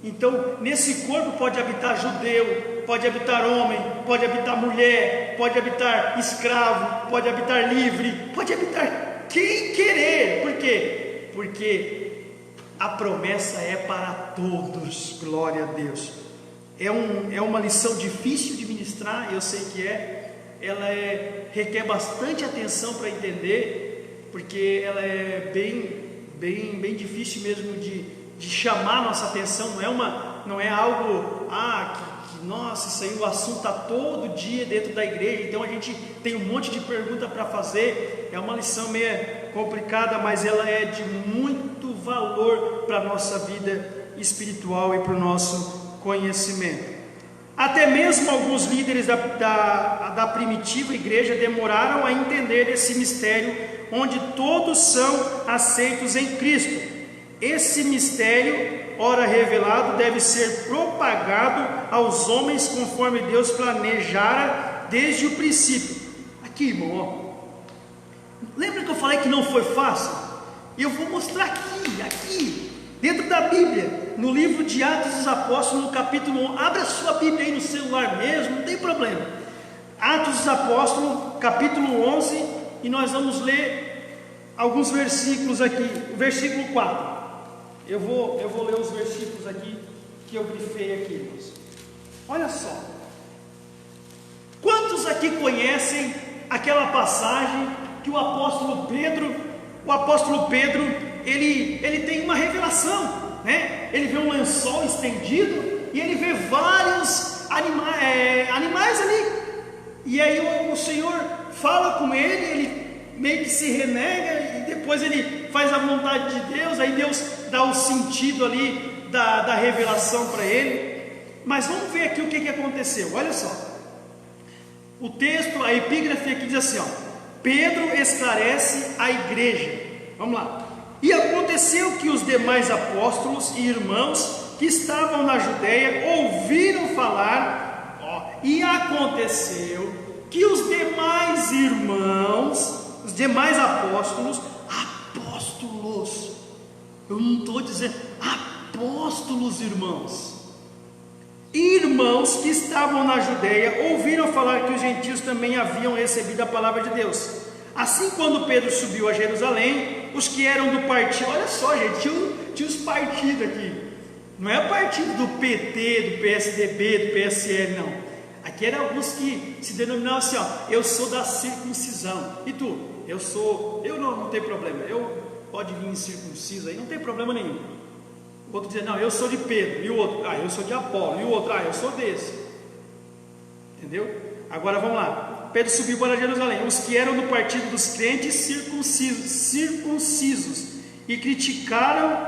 Então, nesse corpo pode habitar judeu, pode habitar homem, pode habitar mulher, pode habitar escravo, pode habitar livre, pode habitar quem querer. Por quê? Porque a promessa é para todos. Glória a Deus. É uma lição difícil de ministrar, eu sei que ela requer bastante atenção para entender, porque ela é bem difícil mesmo de chamar a nossa atenção. Não é algo que nossa, isso aí o assunto está todo dia dentro da igreja, então a gente tem um monte de pergunta para fazer. É uma lição meio complicada, mas ela é de muito valor para a nossa vida espiritual e para o nosso conhecimento. Até mesmo alguns líderes da primitiva igreja demoraram a entender esse mistério, onde todos são aceitos em Cristo. Esse mistério, ora revelado, deve ser propagado aos homens conforme Deus planejara desde o princípio. Aqui, irmão, ó. Lembra que eu falei que não foi fácil? E eu vou mostrar aqui, dentro da Bíblia, no livro de Atos dos Apóstolos, no capítulo 1. Abre a sua Bíblia aí no celular mesmo, não tem problema. Atos dos Apóstolos, capítulo 11, e nós vamos ler alguns versículos aqui. O versículo 4. Eu vou ler os versículos aqui que eu grifei aqui, irmãos. Olha só. Quantos aqui conhecem aquela passagem que o apóstolo Pedro, ele tem uma revelação, né? Ele vê um lençol estendido e ele vê vários animais ali. E aí o Senhor fala com ele meio que se renega e depois ele faz a vontade de Deus. Aí Deus dá o sentido ali da revelação para ele. Mas vamos ver aqui o que aconteceu. Olha só, o texto, a epígrafe aqui diz assim, ó: Pedro esclarece a igreja. Vamos lá. E aconteceu que os demais apóstolos e irmãos que estavam na Judéia ouviram falar, e aconteceu que os demais irmãos, os demais apóstolos, eu não estou dizendo apóstolos, irmãos que estavam na Judéia, ouviram falar que os gentios também haviam recebido a palavra de Deus. Assim, quando Pedro subiu a Jerusalém, os que eram do partido, olha só, gente, tinha os partidos aqui, não é partido do PT, do PSDB, do PSL, não. Aqui eram alguns que se denominavam assim, ó: eu sou da circuncisão. E tu? Eu não tem problema, pode vir circunciso aí, não tem problema nenhum. O outro dizia: não, eu sou de Pedro. E o outro: eu sou de Apolo. E o outro: eu sou desse. Entendeu? Agora vamos lá. Pedro subiu para Jerusalém. Os que eram do partido dos crentes circuncisos e criticaram,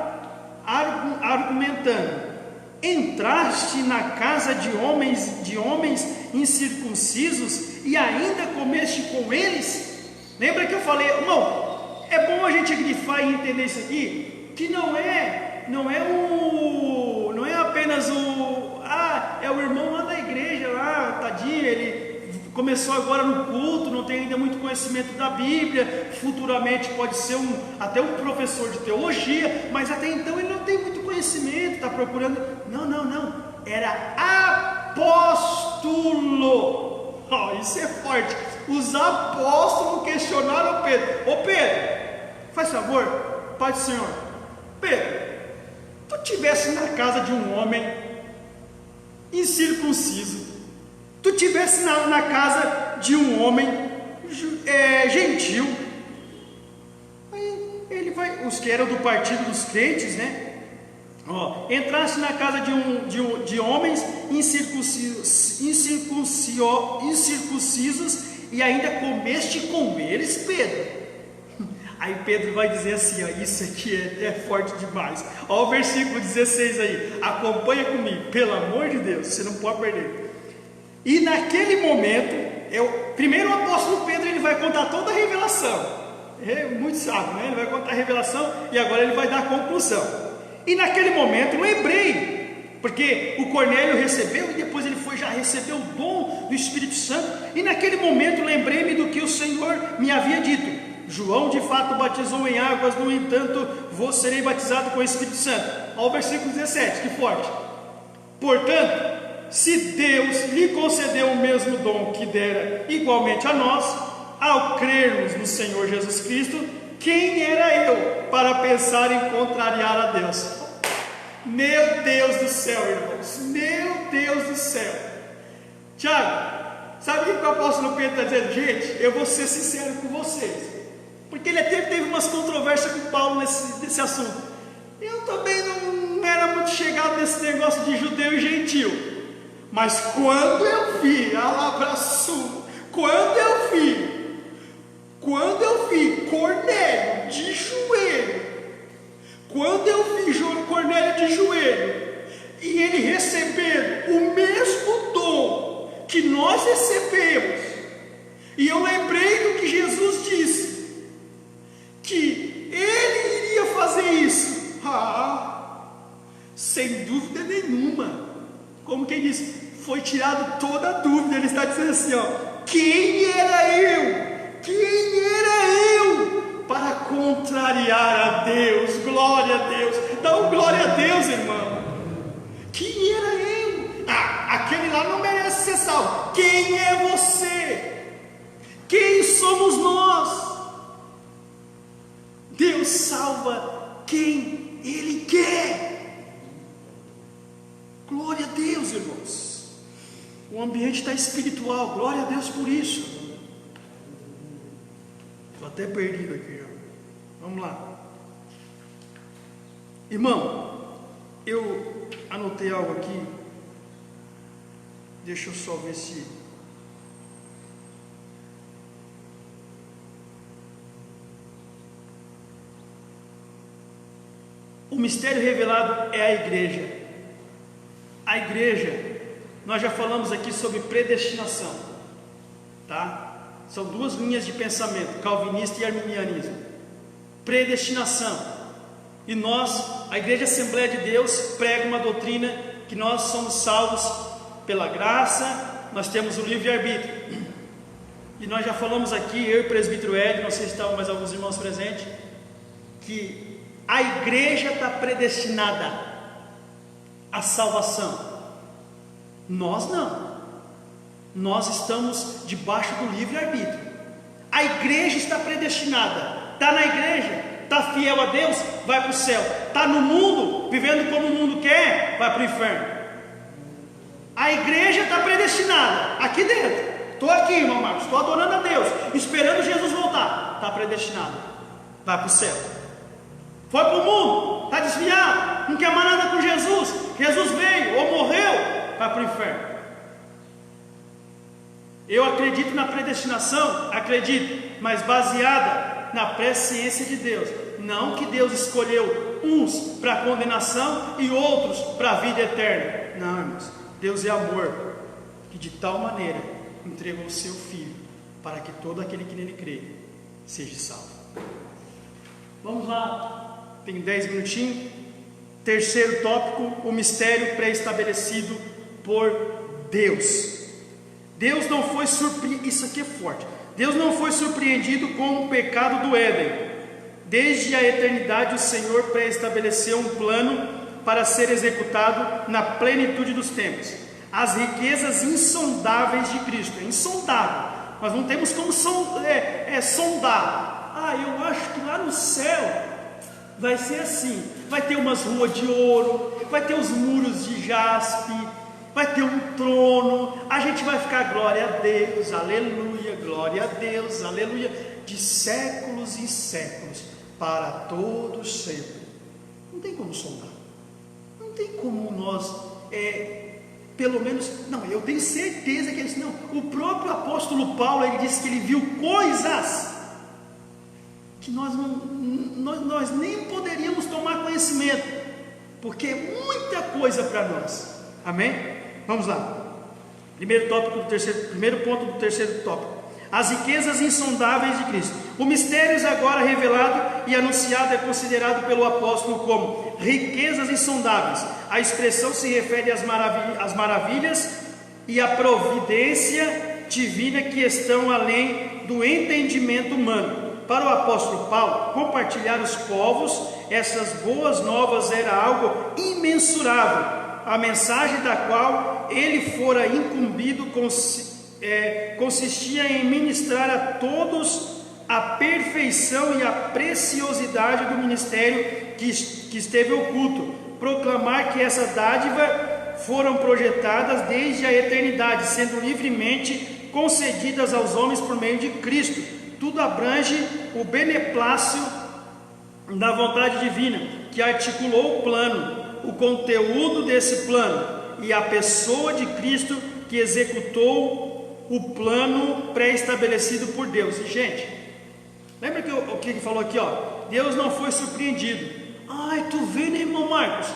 argumentando: entraste na casa de homens incircuncisos e ainda comeste com eles? Lembra que eu falei, irmão, é bom a gente grifar e entender isso aqui, que não é apenas é o irmão lá da igreja, lá, tadinho, ele começou agora no culto, não tem ainda muito conhecimento da Bíblia, futuramente pode ser até um professor de teologia, mas até então ele não tem muito conhecimento, está procurando. Não, era apóstolo. Isso é forte. Os apóstolos questionaram Pedro: ô Pedro, faz favor, Pai do Senhor, Pedro, tu estivesse na casa de um homem incircunciso, tu estivesse na casa de um homem gentil, aí ele vai, os que eram do partido dos crentes, né? Entraste na casa de homens incircuncisos e ainda comeste com eles, Pedro. Aí Pedro vai dizer assim, ó, isso aqui é forte demais. Olha o versículo 16 aí, acompanha comigo, pelo amor de Deus, você não pode perder. E naquele momento, primeiro o apóstolo Pedro ele vai contar toda a revelação. É muito sábio, né? Ele vai contar a revelação e agora ele vai dar a conclusão. E naquele momento lembrei, porque o Cornélio recebeu e depois ele já recebeu o dom do Espírito Santo. E naquele momento lembrei-me do que o Senhor me havia dito: João de fato batizou em águas, no entanto vos serei batizado com o Espírito Santo. Olha o versículo 17, que forte. Portanto, se Deus lhe concedeu o mesmo dom que dera igualmente a nós, ao crermos no Senhor Jesus Cristo, quem era eu para pensar em contrariar a Deus? Meu Deus do céu, irmãos, meu Deus do céu. Tiago, sabe o que o apóstolo Pedro está dizendo? Gente, eu vou ser sincero com vocês, porque ele até teve umas controvérsias com Paulo nesse assunto. Eu também não era muito chegado nesse negócio de judeu e gentil. Mas quando eu vi, quando eu vi Cornélio de joelho, e ele recebendo o mesmo dom que nós recebemos, e eu lembrei do que Jesus disse, que ele iria fazer isso, sem dúvida nenhuma, como quem diz, foi tirado toda a dúvida. Ele está dizendo assim, ó, quem era eu para contrariar a Deus? Glória a Deus, dá um glória a Deus, irmão. Quem era eu? Aquele lá não merece ser salvo. Quem é você? Quem somos nós? Deus salva quem Ele quer. Glória a Deus, irmãos. O ambiente está espiritual, glória a Deus por isso. Estou até perdido aqui, ó. Vamos lá. Irmão, eu anotei algo aqui. Deixa eu só ver se... O mistério revelado é a igreja. A igreja, nós já falamos aqui sobre predestinação, tá? São duas linhas de pensamento, calvinista e arminianismo. Predestinação. E nós, a Igreja Assembleia de Deus, prega uma doutrina que nós somos salvos pela graça, nós temos o livre-arbítrio. E nós já falamos aqui, eu e o presbítero Ed, não sei se estavam mais alguns irmãos presentes, que a igreja está predestinada à salvação. Nós não. Nós estamos debaixo do livre-arbítrio. A igreja está predestinada. Está na igreja, está fiel a Deus, vai para o céu. Está no mundo, vivendo como o mundo quer, vai para o inferno. A igreja está predestinada. Aqui dentro. Estou aqui, irmão Marcos, estou adorando a Deus, esperando Jesus voltar. Está predestinado. Vai para o céu. Foi para o mundo, está desviado, não quer mais nada com Jesus. Jesus veio ou morreu, vai para o inferno. Eu acredito na predestinação, acredito, mas baseada na presciência de Deus. Não que Deus escolheu uns para condenação e outros para a vida eterna. Não, irmãos, Deus é amor, que de tal maneira entregou o seu Filho, para que todo aquele que nele crê seja salvo. Vamos lá. Tem 10 minutinhos. Terceiro tópico, o mistério pré-estabelecido por Deus. Deus não foi surpreendido, isso aqui é forte. Deus não foi surpreendido com o pecado do Éden. Desde a eternidade o Senhor pré-estabeleceu um plano para ser executado na plenitude dos tempos. As riquezas insondáveis de Cristo. É insondável. Nós não temos como sondar. Eu acho que lá no céu vai ser assim, vai ter umas ruas de ouro, vai ter os muros de jaspe, vai ter um trono, a gente vai ficar glória a Deus, aleluia, glória a Deus, aleluia, de séculos e séculos, para todos sempre. Não tem como sondar, não tem como nós, pelo menos, não, eu tenho certeza que eles não, o próprio apóstolo Paulo, ele disse que ele viu coisas que nós nem poderíamos tomar conhecimento, porque é muita coisa para nós. Amém? Vamos lá. Primeiro ponto do terceiro tópico: as riquezas insondáveis de Cristo. O mistério agora revelado e anunciado é considerado pelo apóstolo como riquezas insondáveis. A expressão se refere às maravilhas e à providência divina que estão além do entendimento humano. Para o apóstolo Paulo, compartilhar os povos essas boas novas era algo imensurável. A mensagem da qual ele fora incumbido consistia em ministrar a todos a perfeição e a preciosidade do ministério que esteve oculto, proclamar que essa dádiva foram projetadas desde a eternidade, sendo livremente concedidas aos homens por meio de Cristo. Tudo abrange o beneplácito da vontade divina, que articulou o plano, o conteúdo desse plano e a pessoa de Cristo, que executou o plano pré-estabelecido por Deus. E, gente, lembra o que ele falou aqui, ó? Deus não foi surpreendido. Ai, tu vê, né, irmão Marcos?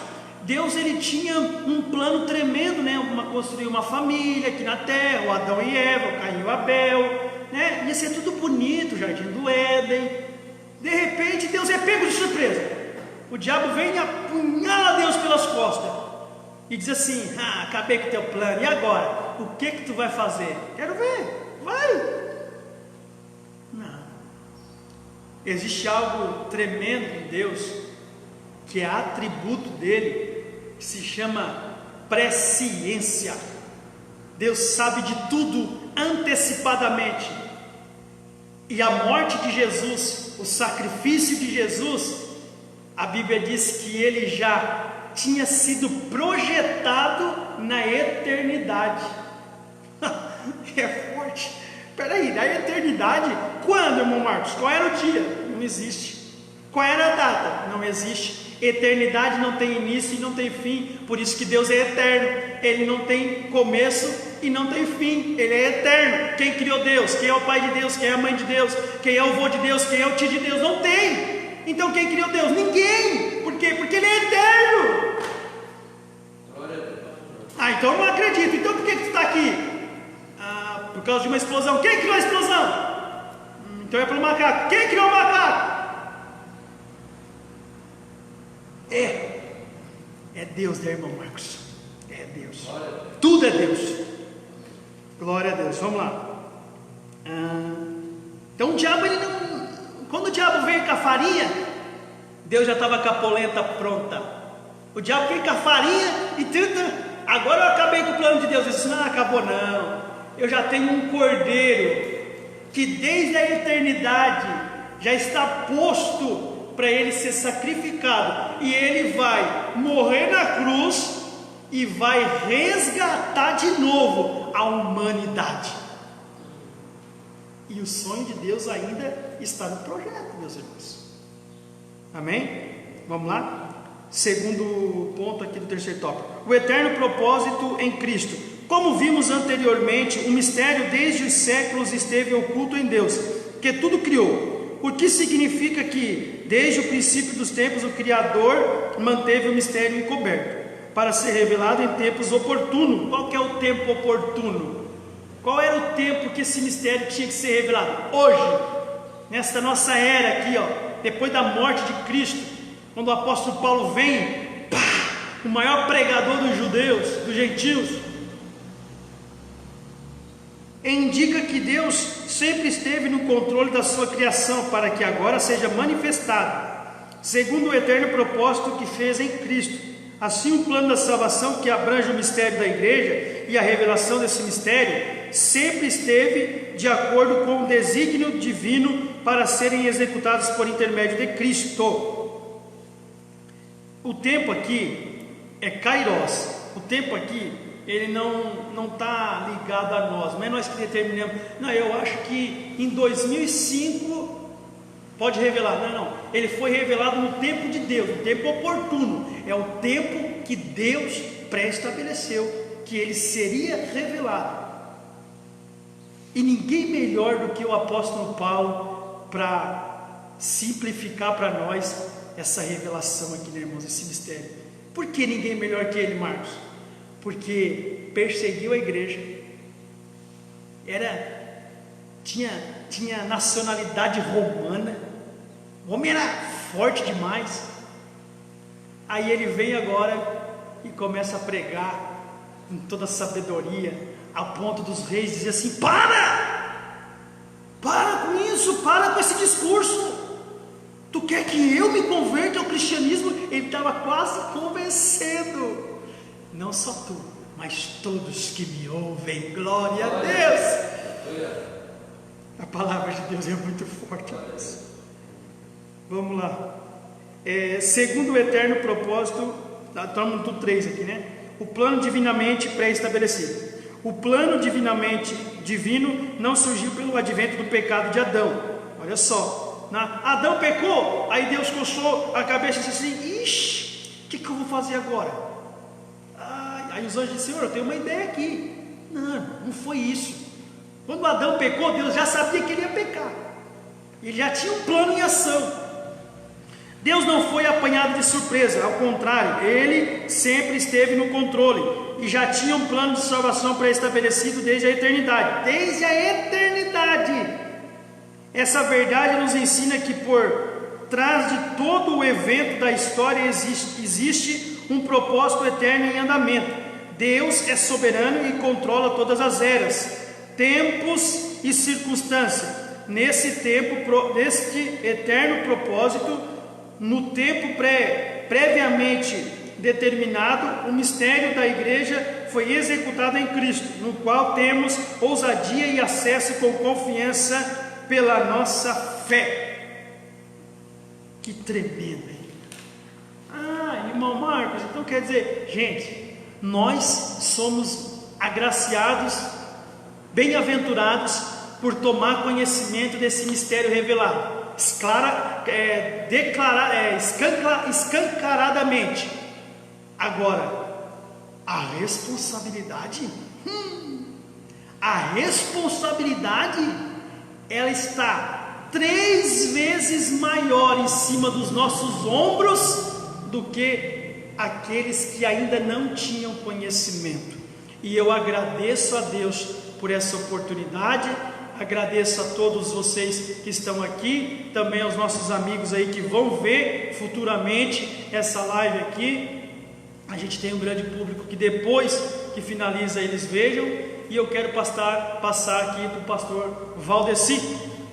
Deus, ele tinha um plano tremendo, né? Construir uma família aqui na terra, o Adão e Eva, o Caim e o Abel, né? Ia ser tudo bonito, o jardim do Éden. De repente, Deus é pego de surpresa. O diabo vem e apunhala Deus pelas costas e diz assim: acabei com o teu plano, e agora? O que tu vai fazer? Quero ver, vai. Não. Existe algo tremendo em Deus, que é atributo dele, que se chama presciência. Deus sabe de tudo antecipadamente. E a morte de Jesus, o sacrifício de Jesus, a Bíblia diz que ele já tinha sido projetado na eternidade. É forte. Peraí, na eternidade? Quando, irmão Marcos? Qual era o dia? Não existe. Qual era a data? Não existe. Eternidade não tem início e não tem fim. Por isso que Deus é eterno. Ele não tem começo e não tem fim. Ele é eterno. Quem criou Deus? Quem é o pai de Deus? Quem é a mãe de Deus? Quem é o avô de Deus? Quem é o tio de Deus? Não tem. Então quem criou Deus? Ninguém. Por quê? Porque ele é eterno. Então eu não acredito. Então por que tu está aqui? Por causa de uma explosão. Quem criou a explosão? Então é pelo macaco. Quem criou o macaco? É Deus, né, irmão Marcos? É Deus. Tudo é Deus. Glória a Deus. Vamos lá. Então o diabo, ele não... Quando o diabo veio com a farinha, Deus já estava com a polenta pronta. O diabo veio com a farinha e tenta... Agora eu acabei com o plano de Deus. Ele disse: não, acabou não. Eu já tenho um cordeiro que desde a eternidade já está posto para ele ser sacrificado. E ele vai morrer na cruz e vai resgatar de novo a humanidade. E o sonho de Deus ainda está no projeto, meus irmãos. Amém? Vamos lá? Segundo ponto aqui do terceiro tópico: o eterno propósito em Cristo. Como vimos anteriormente, o mistério desde os séculos esteve oculto em Deus, que tudo criou. O que significa que, desde o princípio dos tempos, o Criador manteve o mistério encoberto, para ser revelado em tempos oportunos. Qual que é o tempo oportuno? Qual era o tempo que esse mistério tinha que ser revelado? Hoje, nesta nossa era aqui, ó, depois da morte de Cristo, quando o apóstolo Paulo vem, o maior pregador dos judeus, dos gentios, indica que Deus sempre esteve no controle da sua criação, para que agora seja manifestado, segundo o eterno propósito que fez em Cristo. Assim, o plano da salvação, que abrange o mistério da igreja e a revelação desse mistério, sempre esteve de acordo com o desígnio divino para serem executados por intermédio de Cristo. O tempo aqui é Kairos. O tempo aqui, ele não está ligado a nós, não é nós que determinamos. Não, eu acho que em 2005 pode revelar. Não, ele foi revelado no tempo de Deus, no tempo oportuno. É o tempo que Deus pré-estabeleceu, que ele seria revelado. E ninguém melhor do que o apóstolo Paulo para simplificar para nós essa revelação aqui, né, irmãos, esse mistério. Por que ninguém melhor que ele, Marcos? Porque perseguiu a igreja, tinha nacionalidade romana, o homem era forte demais. Aí ele vem agora e começa a pregar com toda a sabedoria, a ponto dos reis dizer assim: para com isso, para com esse discurso, tu quer que eu me converta ao cristianismo? Ele estava quase convencendo, não só tu, mas todos que me ouvem. Glória a Deus. A palavra de Deus é muito forte. Vamos lá. Segundo o eterno propósito, estamos no 3 aqui, né? O plano divinamente pré-estabelecido. O plano divinamente divino não surgiu pelo advento do pecado de Adão. Olha só, Adão pecou, aí Deus coçou a cabeça e disse assim: ixi, o que eu vou fazer agora? Aí os anjos disseram: Senhor, eu tenho uma ideia aqui. Não foi isso. Quando Adão pecou, Deus já sabia que ele ia pecar, ele já tinha um plano em ação. Deus não foi apanhado de surpresa, ao contrário, Ele sempre esteve no controle e já tinha um plano de salvação pré-estabelecido desde a eternidade. Desde a eternidade! Essa verdade nos ensina que por trás de todo o evento da história existe um propósito eterno em andamento. Deus é soberano e controla todas as eras, tempos e circunstâncias. Neste eterno propósito, no tempo previamente determinado, o mistério da igreja foi executado em Cristo, no qual temos ousadia e acesso com confiança pela nossa fé. Que tremendo, hein? Irmão Marcos, então quer dizer, gente, nós somos agraciados, bem-aventurados por tomar conhecimento desse mistério revelado, escancaradamente. Agora, a responsabilidade, ela está 3 vezes maior em cima dos nossos ombros do que aqueles que ainda não tinham conhecimento. E eu agradeço a Deus por essa oportunidade. Agradeço a todos vocês que estão aqui, também aos nossos amigos aí que vão ver futuramente essa live aqui. A gente tem um grande público que depois que finaliza eles vejam, e eu quero passar aqui para o pastor Valdeci.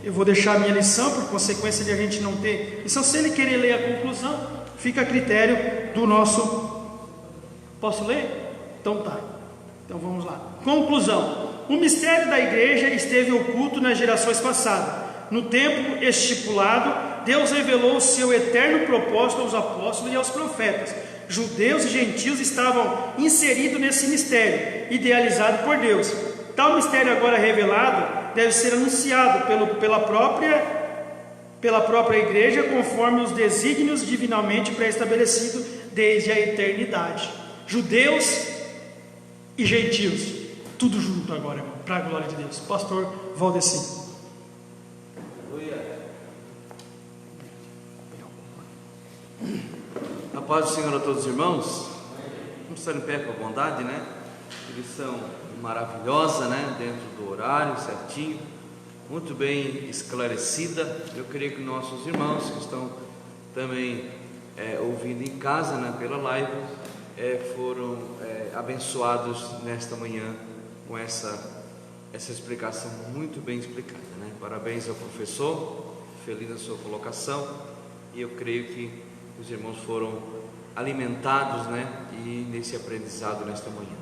Eu vou deixar a minha lição, por consequência de a gente não ter lição, se ele querer ler a conclusão, fica a critério do nosso... Posso ler? Então tá, então vamos lá. Conclusão. O mistério da igreja esteve oculto nas gerações passadas. No tempo estipulado, Deus revelou o seu eterno propósito aos apóstolos e aos profetas. Judeus e gentios estavam inseridos nesse mistério, idealizado por Deus. Tal mistério agora revelado deve ser anunciado pela própria igreja, conforme os desígnios divinamente pré-estabelecidos desde a eternidade. Judeus e gentios, tudo junto agora, para a glória de Deus. Pastor Valdeci. Aleluia. A paz do Senhor a todos os irmãos. Vamos estar em pé com a bondade, né? Lição maravilhosa, né? Dentro do horário certinho, muito bem esclarecida. Eu creio que nossos irmãos que estão também ouvindo em casa, né? Pela live, foram abençoados nesta manhã com essa explicação muito bem explicada, né? Parabéns ao professor, feliz na sua colocação, e eu creio que os irmãos foram alimentados, né? E nesse aprendizado nesta manhã.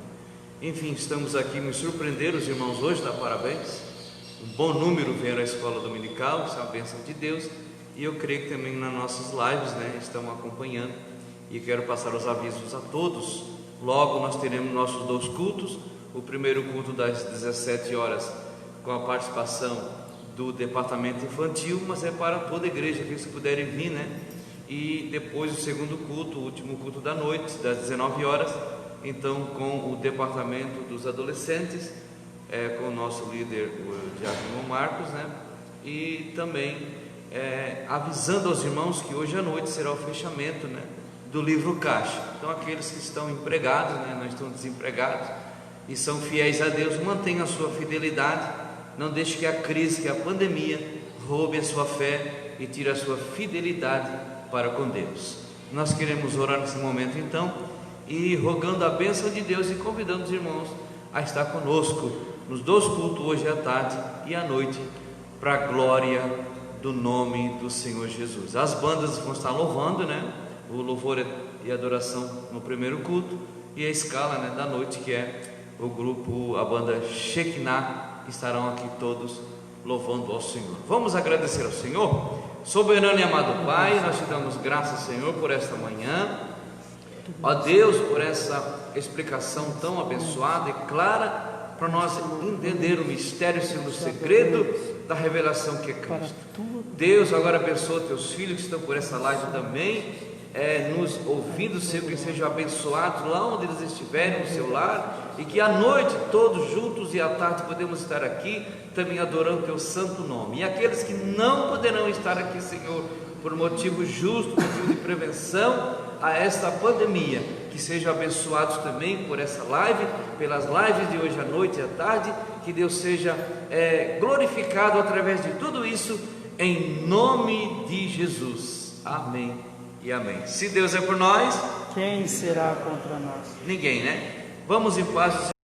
Enfim, estamos aqui, me surpreenderam os irmãos hoje, dá parabéns. Um bom número vieram à escola dominical, isso é uma bênção de Deus, e eu creio que também nas nossas lives, né? Estão acompanhando, e quero passar os avisos a todos. Logo nós teremos nossos 2 cultos. O primeiro culto das 17 horas, com a participação do departamento infantil, mas é para toda a igreja, que se puderem vir, né? E depois o segundo culto, o último culto da noite, das 19 horas, então com o departamento dos adolescentes, com o nosso líder, o Diácono Marcos, né? E também avisando aos irmãos que hoje à noite será o fechamento, né, do livro Caixa. Então aqueles que estão empregados, né, não estão desempregados e são fiéis a Deus, mantenham a sua fidelidade, não deixe que a crise, que a pandemia roube a sua fé e tire a sua fidelidade para com Deus. Nós queremos orar nesse momento então, e rogando a bênção de Deus e convidando os irmãos a estar conosco nos 2 cultos, hoje à tarde e à noite, para a glória do nome do Senhor Jesus. As bandas vão estar louvando, né? O louvor e adoração no primeiro culto, e a escala, né, da noite, que é o grupo, a banda Shekinah, estarão aqui todos louvando ao Senhor. Vamos agradecer ao Senhor. Soberano e amado Pai, nós te damos graças, Senhor, por esta manhã, ó Deus, por essa explicação tão abençoada e clara, para nós entender o mistério, sendo o segredo da revelação que é Cristo. Deus, agora abençoa teus filhos que estão por essa live também, nos ouvindo, Senhor, que sejam abençoados lá onde eles estiverem, no seu lar, e que à noite todos juntos e à tarde podemos estar aqui também adorando teu santo nome. E aqueles que não poderão estar aqui, Senhor, por motivo justo, motivo de prevenção a esta pandemia, que sejam abençoados também por essa live, pelas lives de hoje à noite e à tarde, que Deus seja glorificado através de tudo isso, em nome de Jesus. Amém e amém. Se Deus é por nós, Quem será contra nós? ninguém, né? Vamos em paz.